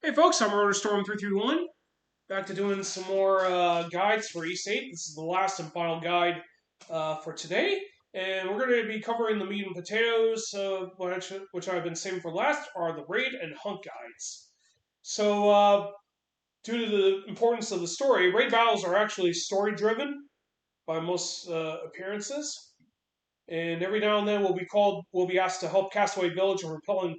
Hey folks, I'm Rotor Storm 331. Back to doing some more guides for Ys VIII. This is the last and final guide for today. And we're going to be covering the meat and potatoes, which I've been saving for last, are the raid and hunt guides. So, due to the importance of the story, raid battles are actually story-driven by most appearances. And every now and then we'll be asked to help Castaway Village in repelling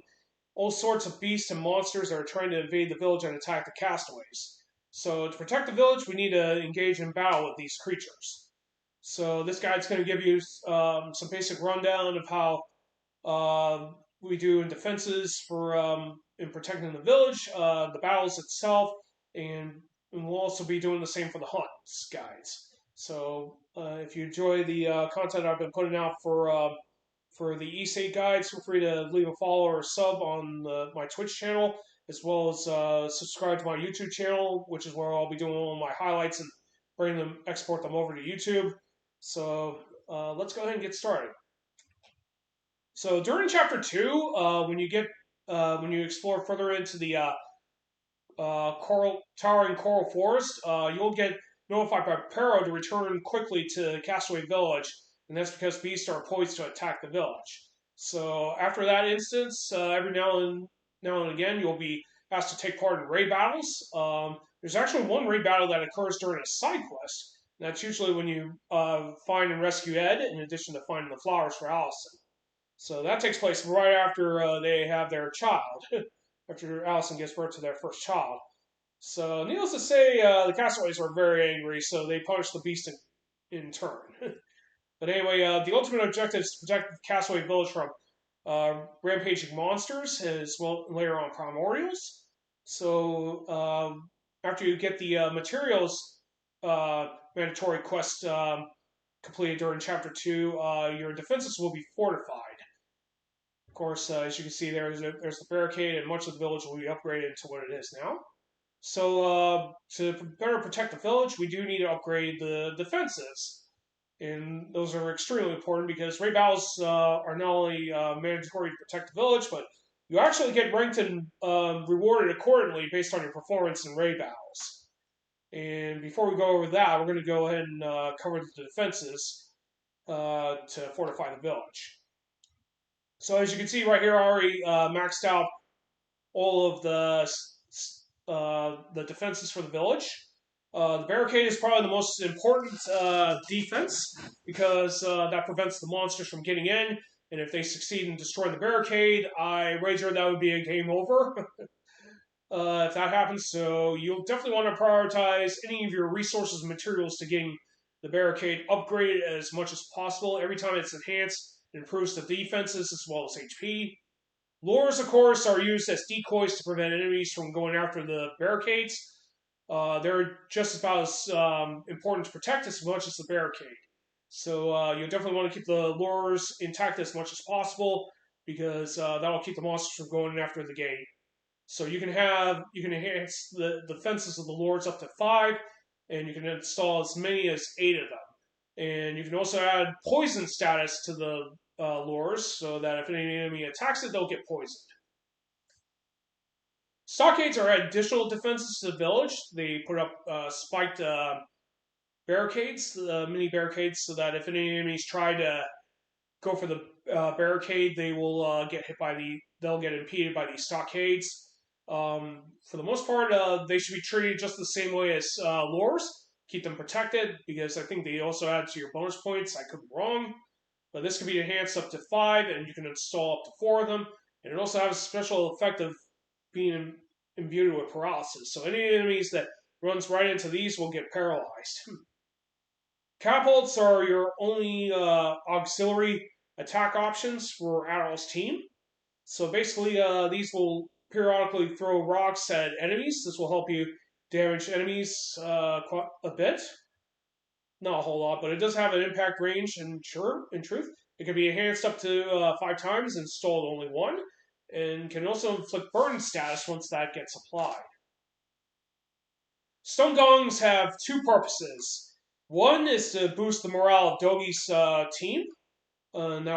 all sorts of beasts and monsters that are trying to invade the village and attack the castaways. So to protect the village, we need to engage in battle with these creatures. So this guide's going to give you some basic rundown of how we do in defenses for in protecting the village, the battles itself, and we'll also be doing the same for the hunts guides. So if you enjoy the content I've been putting out for the Ys VIII guides, feel free to leave a follow or a sub on my Twitch channel, as well as subscribe to my YouTube channel, which is where I'll be doing all my highlights and export them over to YouTube. So let's go ahead and get started. So during Chapter 2, when you explore further into the towering coral forest, you'll get notified by Pero to return quickly to Castaway Village, and that's because beasts are poised to attack the village. So after that instance, every now and again, you'll be asked to take part in raid battles. There's actually one raid battle that occurs during a side quest. And that's usually when you find and rescue Ed, in addition to finding the flowers for Allison. So that takes place right after they have their child, after Allison gives birth to their first child. So, needless to say, the castaways are very angry, so they punish the beast in turn. But anyway, the ultimate objective is to protect the Castaway Village from rampaging monsters, as well later on primordials. So, after you get the materials mandatory quest completed during Chapter 2, your defenses will be fortified. Of course, as you can see there's the barricade, and much of the village will be upgraded to what it is now. So, to better protect the village, we do need to upgrade the defenses. And those are extremely important because raid battles are not only mandatory to protect the village, but you actually get ranked and rewarded accordingly based on your performance in raid battles. And before we go over that, we're going to go ahead and cover the defenses to fortify the village. So as you can see right here, I already maxed out all of the defenses for the village. The barricade is probably the most important defense because that prevents the monsters from getting in. And if they succeed in destroying the barricade, I wager that would be a game over if that happens. So you'll definitely want to prioritize any of your resources and materials to getting the barricade upgraded as much as possible. Every time it's enhanced, it improves the defenses as well as HP. Lures, of course, are used as decoys to prevent enemies from going after the barricades. They're just about as important to protect as much as the barricade. So you'll definitely want to keep the lures intact as much as possible because that'll keep the monsters from going after the gate. So you can enhance the defenses of the lures up to 5, and you can install as many as 8 of them. And you can also add poison status to the lures so that if any enemy attacks it, they'll get poisoned. Stockades are additional defenses to the village. They put up spiked barricades, mini barricades, so that if any enemies try to go for the barricade, they will they'll get impeded by these stockades. For the most part, they should be treated just the same way as lures. Keep them protected because I think they also add to your bonus points. I could be wrong, but this can be enhanced up to 5, and you can install up to 4 of them. And it also has a special effect of being imbued with paralysis. So any enemies that runs right into these will get paralyzed. Catapults are your only auxiliary attack options for Adderall's team. So basically, these will periodically throw rocks at enemies. This will help you damage enemies quite a bit. Not a whole lot, but it does have an impact range, and sure, in truth, it can be enhanced up to 5 times, installed only 1, and can also inflict burn status once that gets applied. Stone gongs have 2 purposes. One is to boost the morale of Dogi's team, and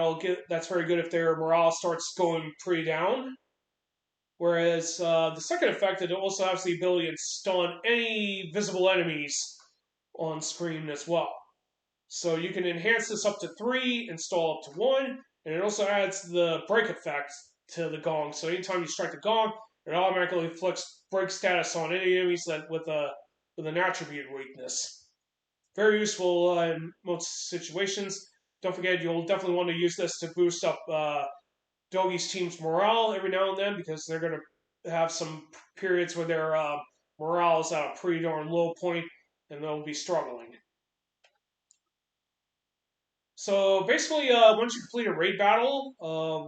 that's very good if their morale starts going pretty down. Whereas the second effect, it also has the ability to stun any visible enemies on screen as well. So you can enhance this up to 3, install up to 1, and it also adds the break effect to the gong. So anytime you strike the gong, it automatically inflicts break status on any enemies that with an attribute weakness. Very useful in most situations. Don't forget, you'll definitely want to use this to boost up Doggy's team's morale every now and then because they're going to have some periods where their morale is at a pretty darn low point and they'll be struggling. So basically, once you complete a raid battle,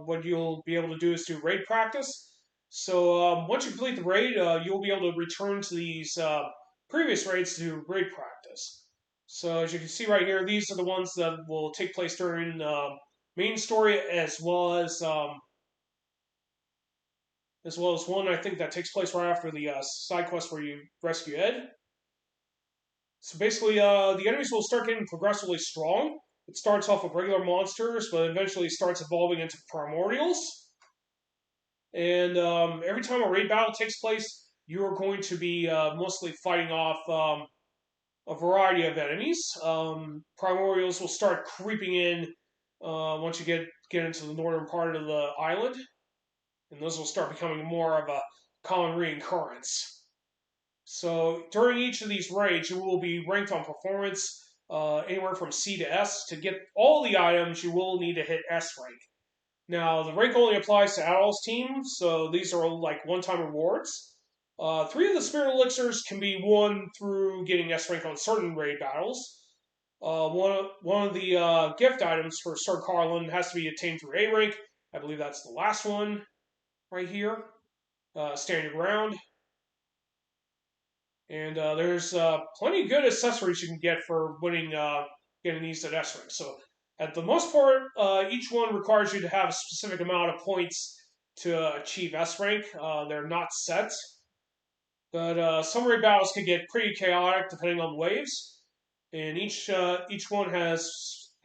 what you'll be able to do is do raid practice. So once you complete the raid, you'll be able to return to these previous raids to do raid practice. So as you can see right here, these are the ones that will take place during main story as well as one I think that takes place right after the side quest where you rescue Ed. So basically, the enemies will start getting progressively strong. It starts off with regular monsters, but eventually starts evolving into primordials. And every time a raid battle takes place, you are going to be mostly fighting off a variety of enemies. Primordials will start creeping in once you get into the northern part of the island, and those will start becoming more of a common reoccurrence. So during each of these raids, you will be ranked on performance anywhere from C to S. To get all the items, you will need to hit S rank. Now, the rank only applies to Adult's team, so these are like one-time rewards. 3 of the Spirit Elixirs can be won through getting S rank on certain raid battles. One of the gift items for Sir Carlin has to be attained through A rank. I believe that's the last one right here. Stand your ground. And there's plenty of good accessories you can get for winning, getting these at S rank. So at the most part, each one requires you to have a specific amount of points to achieve S rank. They're not set, but some raid battles can get pretty chaotic depending on the waves. And each one has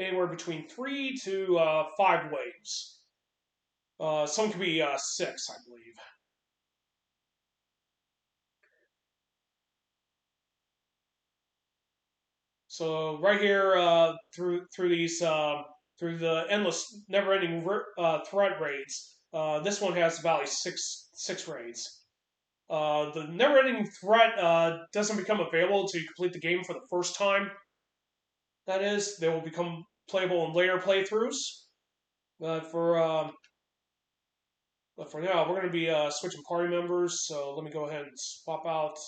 anywhere between 3 to 5 waves. Some can be 6, I believe. So right here, through these through the endless, never-ending threat raids, this one has about six raids. The never-ending threat doesn't become available until you complete the game for the first time. That is, they will become playable in later playthroughs. But for um, but for now, we're going to be switching party members. So let me go ahead and swap out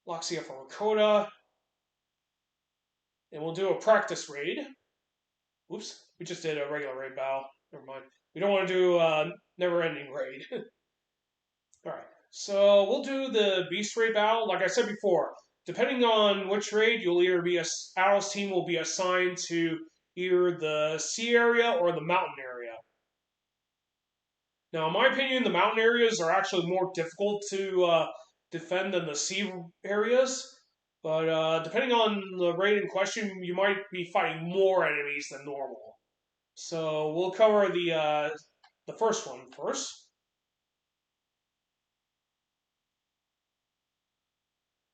Loxia for Rakota, and we'll do a practice raid. Oops, we just did a regular raid battle. Never mind. We don't want to do a never-ending raid. All right, so we'll do the beast raid battle. Like I said before, depending on which raid, you'll either be Arrow's team will be assigned to either the sea area or the mountain area. Now, in my opinion, the mountain areas are actually more difficult to defend than the sea areas. But depending on the raid in question, you might be fighting more enemies than normal. So we'll cover the first one first.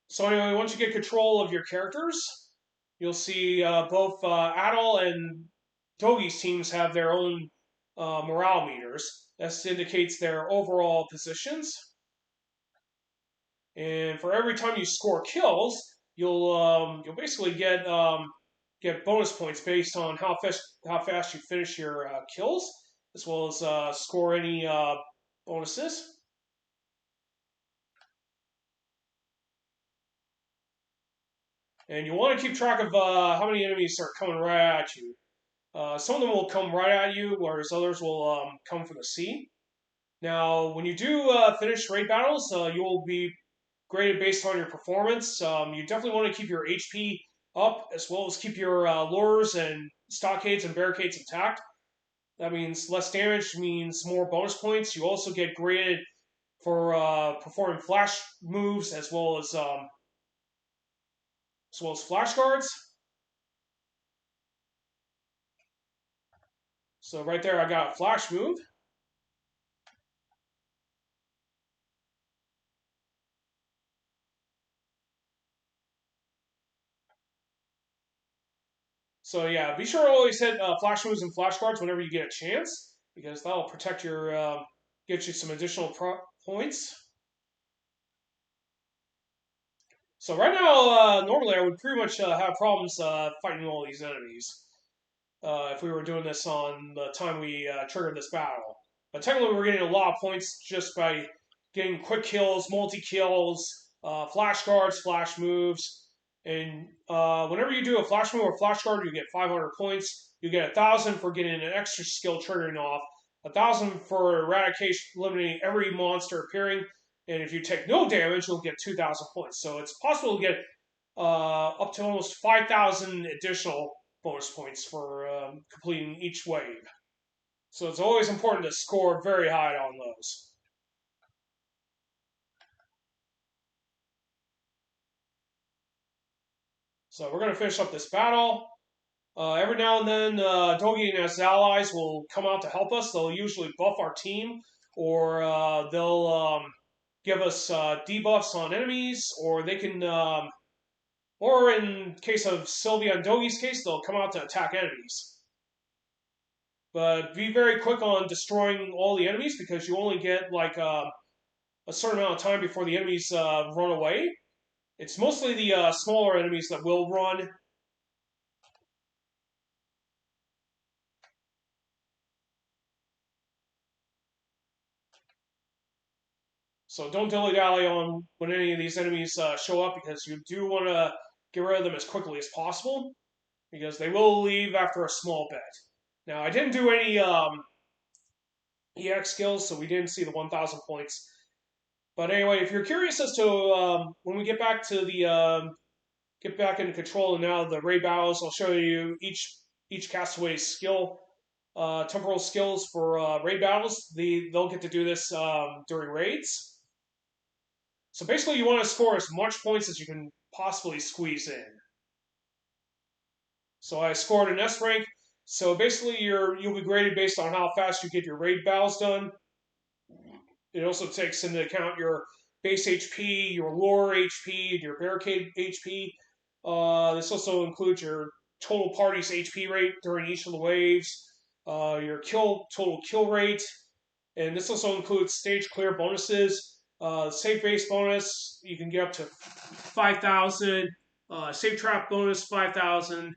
So anyway, once you get control of your characters, you'll see both Adol and Togi's teams have their own morale meters. This indicates their overall positions. And for every time you score kills, you'll basically get bonus points based on how fast you finish your kills, as well as score any bonuses. And you want to keep track of how many enemies are coming right at you. Some of them will come right at you, whereas others will come from the sea. Now, when you do finish raid battles, you will be graded based on your performance. You definitely want to keep your HP up, as well as keep your lures and stockades and barricades intact. That means less damage means more bonus points. You also get graded for performing flash moves as well as flash guards. So right there, I got a flash move. So yeah, be sure to always hit flash moves and flash cards whenever you get a chance, because that'll protect your, get you some additional points. So right now, normally I would pretty much have problems fighting all these enemies if we were doing this on the time we triggered this battle. But technically, we're getting a lot of points just by getting quick kills, multi kills, flash cards, flash moves, and whenever you do a flash move or flash card, you get 500 points. You get 1,000 for getting an extra skill triggering off, 1,000 for eradication, eliminating every monster appearing, and if you take no damage, you'll get 2,000 points. So it's possible to get up to almost 5,000 additional bonus points for completing each wave. So it's always important to score very high on those. So we're going to finish up this battle. Every now and then, Dogi and his allies will come out to help us. They'll usually buff our team, or they'll give us debuffs on enemies, or they can, or in case of Sylvia and Dogi's case, they'll come out to attack enemies. But be very quick on destroying all the enemies because you only get like a certain amount of time before the enemies run away. It's mostly the smaller enemies that will run. So don't dilly-dally on when any of these enemies show up because you do want to get rid of them as quickly as possible because they will leave after a small bit. Now, I didn't do any EX skills, so we didn't see the 1,000 points. But anyway, if you're curious as to when we get back to the get back into control and now the raid battles, I'll show you each castaway's skill, temporal skills for raid battles. They'll get to do this during raids. So basically, you want to score as much points as you can possibly squeeze in. So I scored an S rank. So basically, you'll be graded based on how fast you get your raid battles done. It also takes into account your base HP, your lore HP, your barricade HP. This also includes your total party's HP rate during each of the waves, your total kill rate, and this also includes stage clear bonuses. Safe base bonus, you can get up to 5,000. Safe trap bonus, 5,000.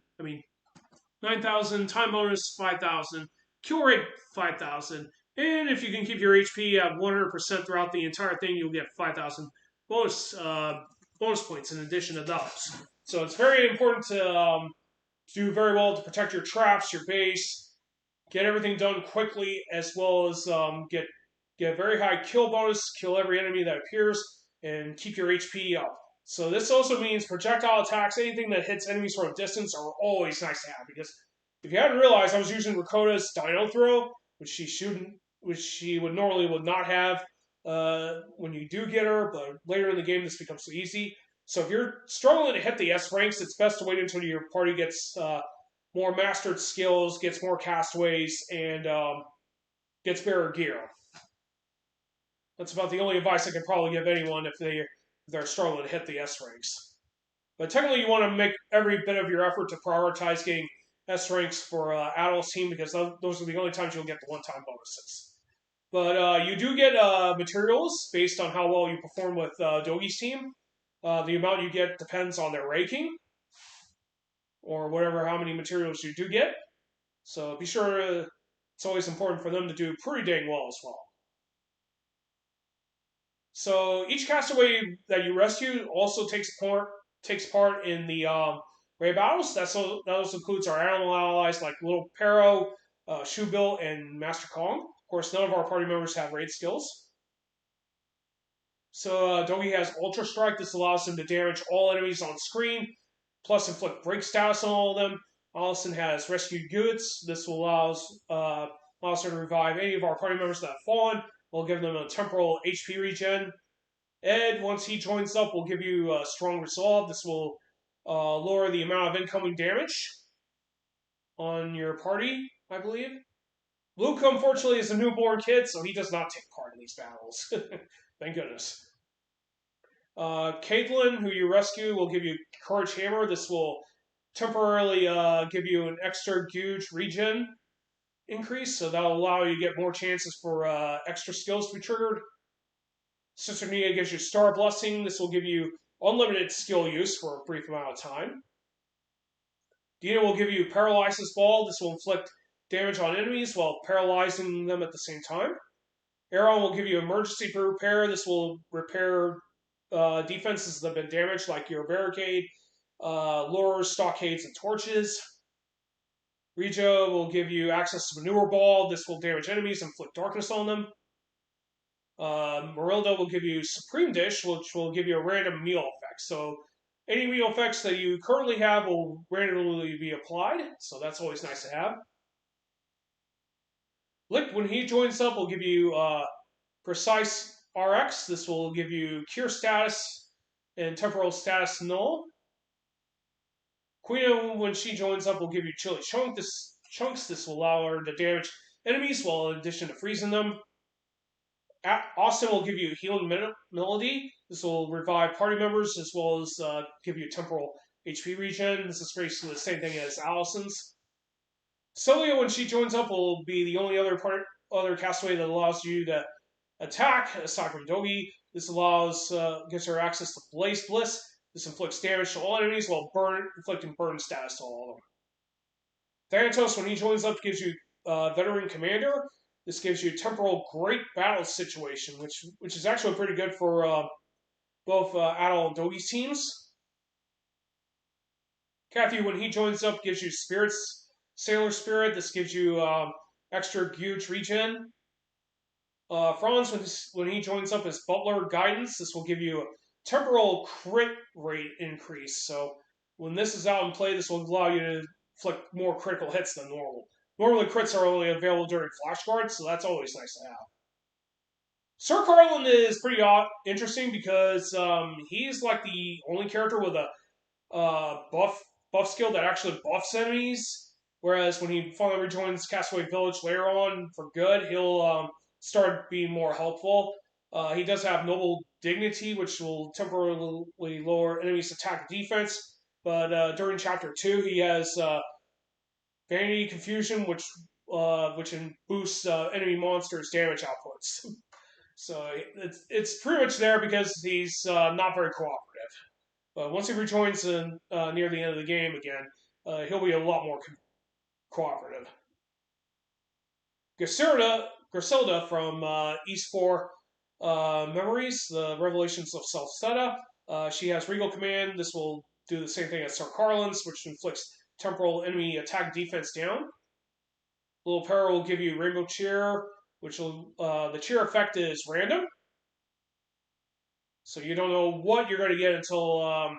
9,000. Time bonus, 5,000. Kill rate, 5,000. And if you can keep your HP at 100% throughout the entire thing, you'll get 5,000 bonus points in addition to those. So it's very important to do very well to protect your traps, your base, get everything done quickly, as well as get a very high kill bonus, kill every enemy that appears, and keep your HP up. So this also means projectile attacks, anything that hits enemies from a distance, are always nice to have. Because if you hadn't realized, I was using Rakota's Dino Throw, which she would normally not have when you do get her, but later in the game this becomes so easy. So if you're struggling to hit the S ranks, it's best to wait until your party gets more mastered skills, gets more castaways, and gets better gear. That's about the only advice I could probably give anyone if they're struggling to hit the S ranks. But technically, you want to make every bit of your effort to prioritize getting S ranks for Adult's team because those are the only times you'll get the one-time bonuses. But you do get materials based on how well you perform with Dogi's team. The amount you get depends on their ranking, or how many materials you do get. So be sure it's always important for them to do pretty dang well as well. So each castaway that you rescue also takes part in the raid battles. That also includes our animal allies like Little Pero, Shoebill, and Master Kong. Of course, none of our party members have raid skills. So Dogi has Ultra Strike. This allows him to damage all enemies on screen, plus inflict break status on all of them. Allison has Rescue Goods. This will allow us to revive any of our party members that have fallen. We'll give them a temporal HP regen. Ed, once he joins up, will give you a strong resolve. This will lower the amount of incoming damage on your party, I believe. Luke, unfortunately, is a newborn kid, so he does not take part in these battles. Thank goodness. Caitlin, who you rescue, will give you Courage Hammer. This will temporarily give you an extra huge regen increase, so that'll allow you to get more chances for extra skills to be triggered. Sister Nia gives you Star Blessing. This will give you unlimited skill use for a brief amount of time. Dina will give you Paralysis Ball. This will inflict damage on enemies while paralyzing them at the same time. Arrow will give you Emergency Repair. This will repair defenses that have been damaged, like your barricade, lures, stockades, and torches. Regio will give you access to Manure Ball. This will damage enemies and inflict darkness on them. Marilda will give you Supreme Dish, which will give you a random meal effect. So any meal effects that you currently have will randomly be applied, so that's always nice to have. Lick, when he joins up, will give you Precise RX. This will give you Cure Status and Temporal Status Null. Queen, when she joins up, will give you Chili Chunks. This will allow her to damage enemies while in addition to freezing them. Austin will give you Healing Melody. This will revive party members as well as give you temporal HP regen. This is basically the same thing as Allison's. Celia, when she joins up, will be the only other castaway that allows you to attack, aside from Dogi. This gives her access to Blaze Bliss. This inflicts damage to all enemies while inflicting burn status to all of them. Thanatos, when he joins up, gives you Veteran Commander. This gives you Temporal Great Battle Situation, which is actually pretty good for both Adol and Dogi's teams. Kathy, when he joins up, gives you Sailor Spirit. This gives you extra huge regen. Franz, when he joins up as Butler Guidance, this will give you a temporal crit rate increase. So when this is out in play, this will allow you to inflict more critical hits than normal. Normally, crits are only available during flash guards, so that's always nice to have. Sir Carlin is pretty interesting because he's like the only character with a buff skill that actually buffs enemies. Whereas when he finally rejoins Castaway Village later on for good, he'll start being more helpful. He does have Noble Dignity, which will temporarily lower enemies' attack defense. But during Chapter 2, he has Vanity Confusion, which boosts enemy monsters' damage outputs. So it's pretty much there because he's not very cooperative. But once he rejoins near the end of the game again, he'll be a lot more cooperative. Griselda from Ys VIII Memories, the Revelations of Celceta. She has Regal Command. This will do the same thing as Sir Carlin's, which inflicts temporal enemy attack defense down. Little Peril will give you Rainbow Cheer, which will the cheer effect is random. So you don't know what you're going to get until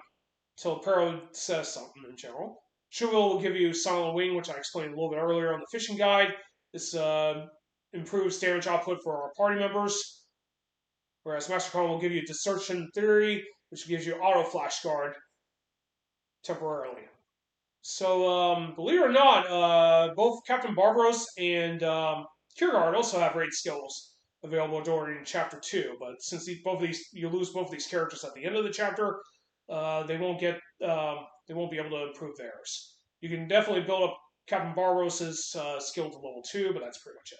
Peril says something in general. Sugar will give you Silent Wing, which I explained a little bit earlier on the fishing guide. This improves damage output for our party members. Whereas Mastercon will give you Distortion Theory, which gives you Auto Flash Guard temporarily. So, believe it or not, both Captain Barbaros and Kierguard also have raid skills available during Chapter 2. But since you lose both of these characters at the end of the chapter, they won't be able to improve theirs. You can definitely build up Captain Barbaros's skill to level 2, but that's pretty much it.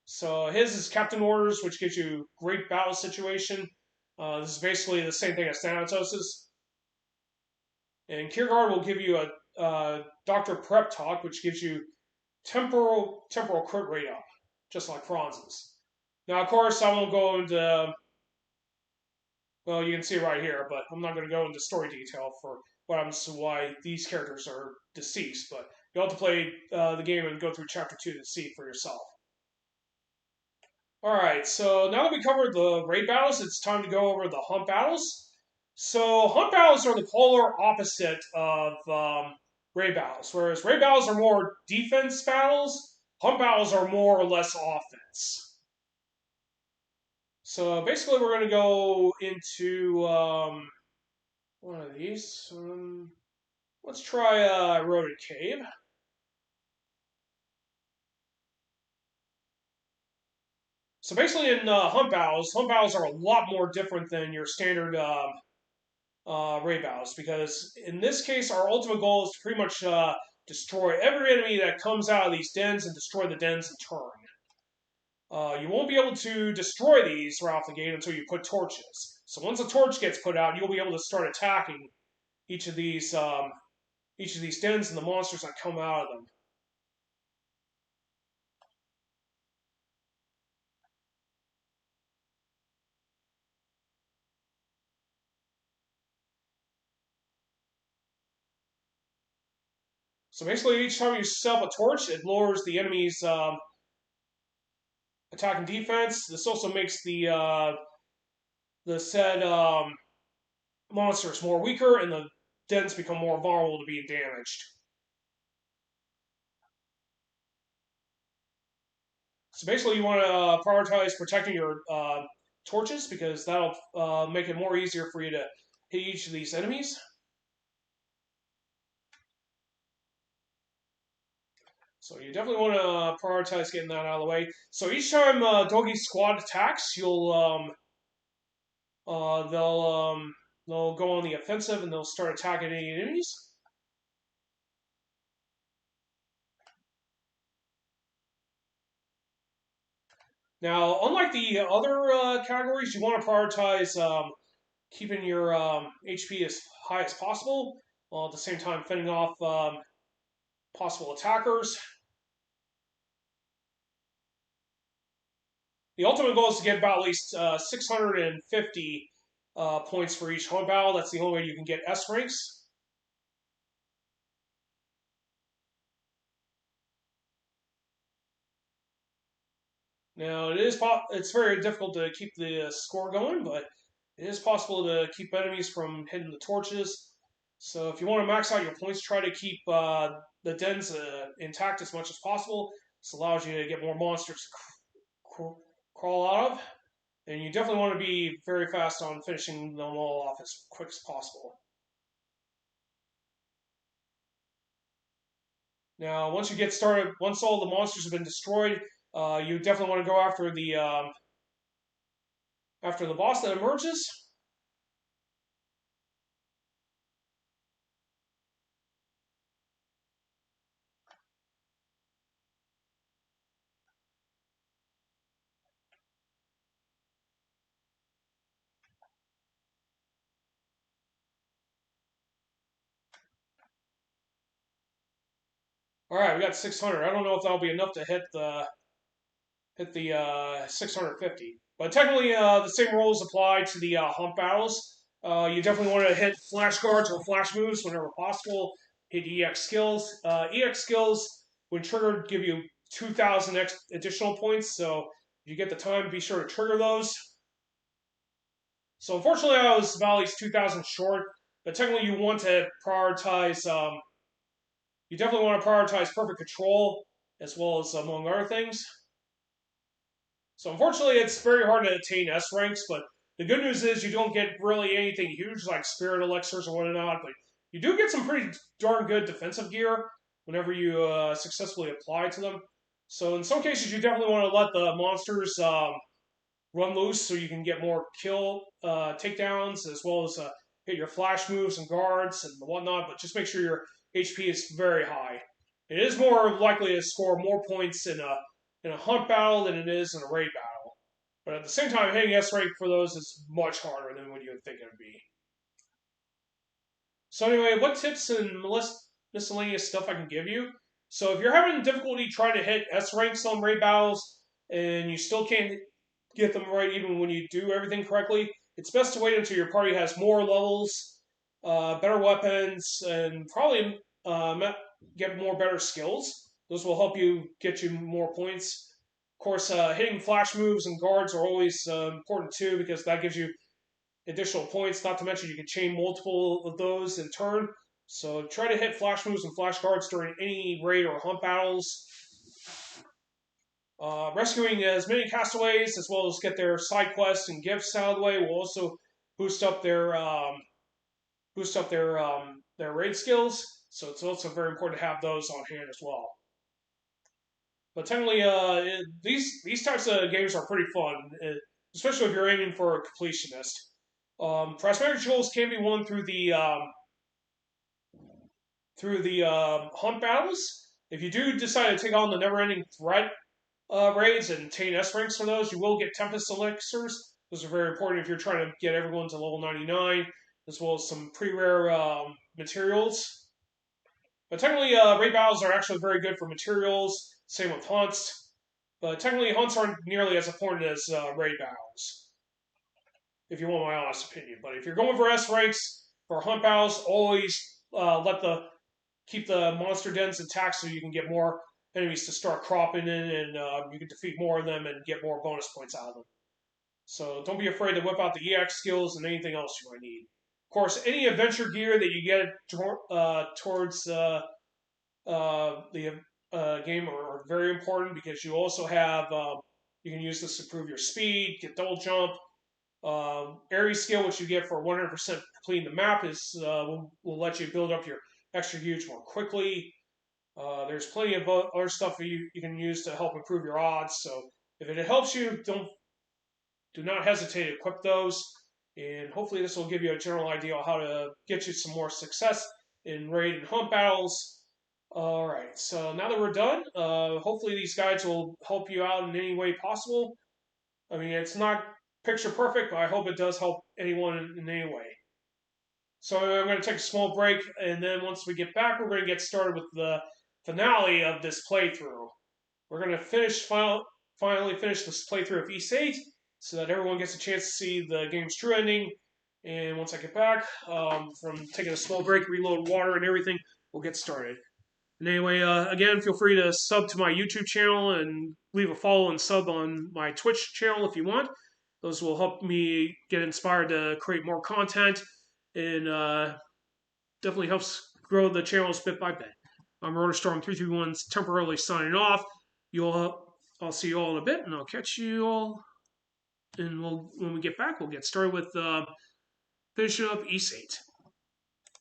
So his is Captain Orders, which gives you Great Battle Situation. This is basically the same thing as Thanatos's. And Kierguard will give you a Dr. Prep Talk, which gives you temporal crit rate up, just like Franz's. Now, of course, I won't go into, well, you can see it right here, but I'm not going to go into story detail for what happens to why these characters are deceased, but you'll have to play the game and go through Chapter 2 to see it for yourself. Alright, so now that we covered the raid battles, it's time to go over the hunt battles. So, hunt battles are the polar opposite of raid battles. Whereas raid battles are more defense battles, hunt battles are more or less offense. So, basically, we're going to go into one of these. Let's try Eroded Cave. So basically, in hunt battles are a lot more different than your standard raid battles because in this case, our ultimate goal is to pretty much destroy every enemy that comes out of these dens and destroy the dens in turn. You won't be able to destroy these right off the gate until you put torches. So once a torch gets put out, you'll be able to start attacking each of these dens and the monsters that come out of them. So basically, each time you set up a torch, it lowers the enemy's attack and defense. This also makes the said monsters more weaker, and the dens become more vulnerable to being damaged. So basically, you want to prioritize protecting your torches because that'll make it more easier for you to hit each of these enemies. So you definitely want to prioritize getting that out of the way. So each time Doggy Squad attacks, uh, they'll um, they'll go on the offensive and they'll start attacking any enemies. Now, unlike the other categories, you want to prioritize keeping your HP as high as possible, while at the same time fending off possible attackers. The ultimate goal is to get about at least 650 points for each home battle. That's the only way you can get S ranks. Now, it's very difficult to keep the score going, but it is possible to keep enemies from hitting the torches. So if you want to max out your points, try to keep the dens intact as much as possible. This allows you to get more monsters to crawl out of. And you definitely want to be very fast on finishing them all off as quick as possible. Now, once you get started, once all the monsters have been destroyed, you definitely want to go after the boss that emerges. All right, we got 600. I don't know if that'll be enough to hit the 650, but technically the same rules apply to the hump battles. You definitely want to hit flash guards or flash moves whenever possible. Hit EX skills. EX skills, when triggered, give you 2,000 additional points. So if you get the time, be sure to trigger those. So unfortunately, I was about at least 2,000 short. But technically, you want to prioritize. You definitely want to prioritize perfect control as well as among other things. So unfortunately, it's very hard to attain S ranks. But the good news is you don't get really anything huge like spirit elixirs or whatnot. But you do get some pretty darn good defensive gear whenever you successfully apply to them. So in some cases, you definitely want to let the monsters run loose so you can get more kill takedowns as well as hit your flash moves and guards and whatnot. But just make sure your HP is very high. It is more likely to score more points in a hunt battle than it is in a raid battle. But at the same time, hitting S rank for those is much harder than what you would think it would be. So anyway, what tips and miscellaneous stuff I can give you? So if you're having difficulty trying to hit S ranks on raid battles and you still can't get them right even when you do everything correctly, it's best to wait until your party has more levels, better weapons, and probably get more better skills. Those will help you get you more points. Of course, hitting flash moves and guards are always important too because that gives you additional points. Not to mention you can chain multiple of those in turn. So try to hit flash moves and flash guards during any raid or hunt battles. Rescuing as many castaways as well as get their side quests and gifts out of the way will also boost up their raid skills. So it's also very important to have those on hand as well. But technically, these types of games are pretty fun, especially if you're aiming for a completionist. Prismatic jewels can be won through the hunt battles. If you do decide to take on the never-ending threat raids and obtain S ranks for those, you will get Tempest elixirs. Those are very important if you're trying to get everyone to level 99, as well as some pretty rare materials. But technically, raid battles are actually very good for materials. Same with hunts. But technically, hunts aren't nearly as important as raid battles, if you want my honest opinion. But if you're going for S ranks for hunt battles, always keep the monster dens intact so you can get more enemies to start cropping in, and you can defeat more of them and get more bonus points out of them. So don't be afraid to whip out the EX skills and anything else you might need. Of course, any adventure gear that you get towards the game are very important, because you also have you can use this to improve your speed, get double jump. Area skill, which you get for 100% completing the map, will let you build up your extra huge more quickly. There's plenty of other stuff you can use to help improve your odds. So if it helps you, do not hesitate to equip those. And hopefully this will give you a general idea of how to get you some more success in raid and hunt battles. Alright, so now that we're done, hopefully these guides will help you out in any way possible. I mean, it's not picture perfect, but I hope it does help anyone in any way. So I'm going to take a small break, and then once we get back, we're going to get started with the finale of this playthrough. We're going to finally finish this playthrough of Ys VIII, so that everyone gets a chance to see the game's true ending. And once I get back from taking a small break, reload water and everything, we'll get started. And anyway, again, feel free to sub to my YouTube channel and leave a follow and sub on my Twitch channel if you want. Those will help me get inspired to create more content, and definitely helps grow the channels bit by bit. I'm RotorStorm331 temporarily signing off. I'll see you all in a bit, and I'll catch you all. And when we get back, we'll get started with finishing up Ys VIII.